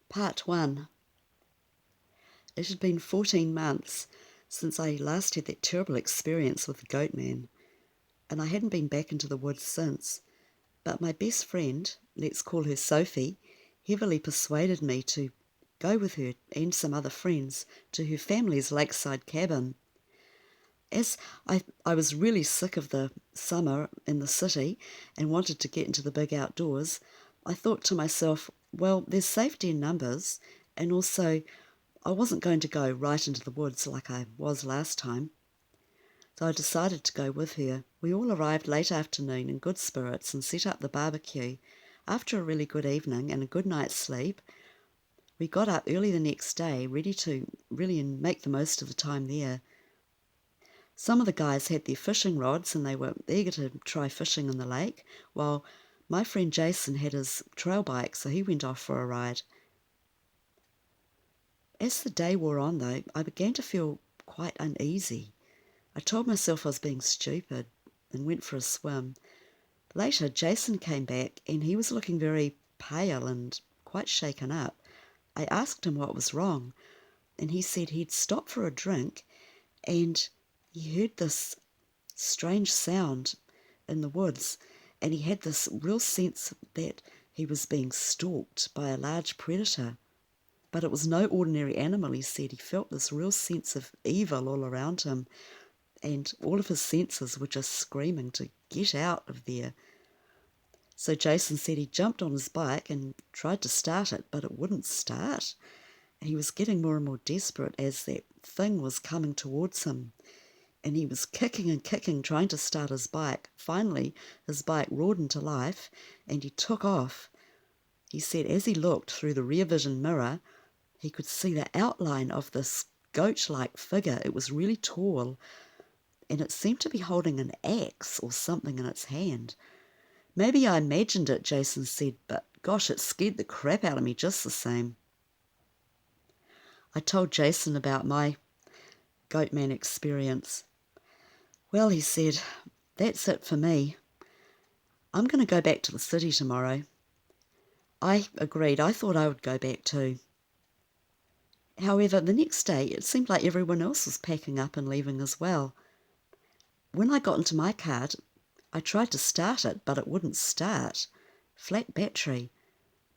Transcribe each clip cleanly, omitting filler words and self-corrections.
Part 1. It had been 14 months since I last had that terrible experience with the Goatman, and I hadn't been back into the woods since. But my best friend, let's call her Sophie, heavily persuaded me to go with her and some other friends to her family's lakeside cabin. As I was really sick of the summer in the city and wanted to get into the big outdoors, I thought to myself, well, there's safety in numbers, and also I wasn't going to go right into the woods like I was last time. So I decided to go with her. We all arrived late afternoon in good spirits and set up the barbecue. After a really good evening and a good night's sleep, we got up early the next day, ready to really make the most of the time there. Some of the guys had their fishing rods and they were eager to try fishing in the lake, while my friend Jason had his trail bike, so he went off for a ride. As the day wore on, though, I began to feel quite uneasy. I told myself I was being stupid and went for a swim. Later, Jason came back and he was looking very pale and quite shaken up. I asked him what was wrong, and he said he'd stopped for a drink and he heard this strange sound in the woods, and he had this real sense that he was being stalked by a large predator. But it was no ordinary animal, he said. He felt this real sense of evil all around him, and all of his senses were just screaming to get out of there. So Jason said he jumped on his bike and tried to start it, but it wouldn't start. He was getting more and more desperate as that thing was coming towards him, and he was kicking and kicking, trying to start his bike. Finally, his bike roared into life, and he took off. He said as he looked through the rear vision mirror, he could see the outline of this goat-like figure. It was really tall, and it seemed to be holding an axe or something in its hand. Maybe I imagined it, Jason said, but gosh, it scared the crap out of me just the same. I told Jason about my Goatman experience. Well, he said, that's it for me. I'm going to go back to the city tomorrow. I agreed. I thought I would go back too. However, the next day it seemed like everyone else was packing up and leaving as well. When I got into my car, I tried to start it, but it wouldn't start. Flat battery.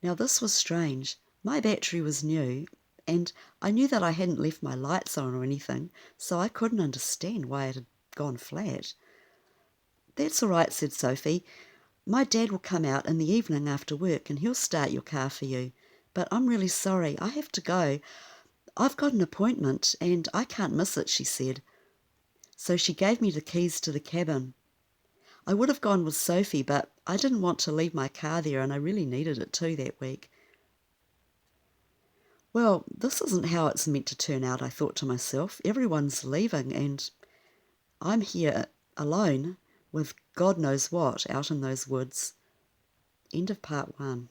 Now this was strange. My battery was new, and I knew that I hadn't left my lights on or anything, so I couldn't understand why it had gone flat. That's all right, said Sophie. My dad will come out in the evening after work and he'll start your car for you. But I'm really sorry, I have to go. I've got an appointment and I can't miss it, she said. So she gave me the keys to the cabin. I would have gone with Sophie, but I didn't want to leave my car there and I really needed it too that week. Well, this isn't how it's meant to turn out, I thought to myself. Everyone's leaving and I'm here alone with God knows what out in those woods. End of part 1.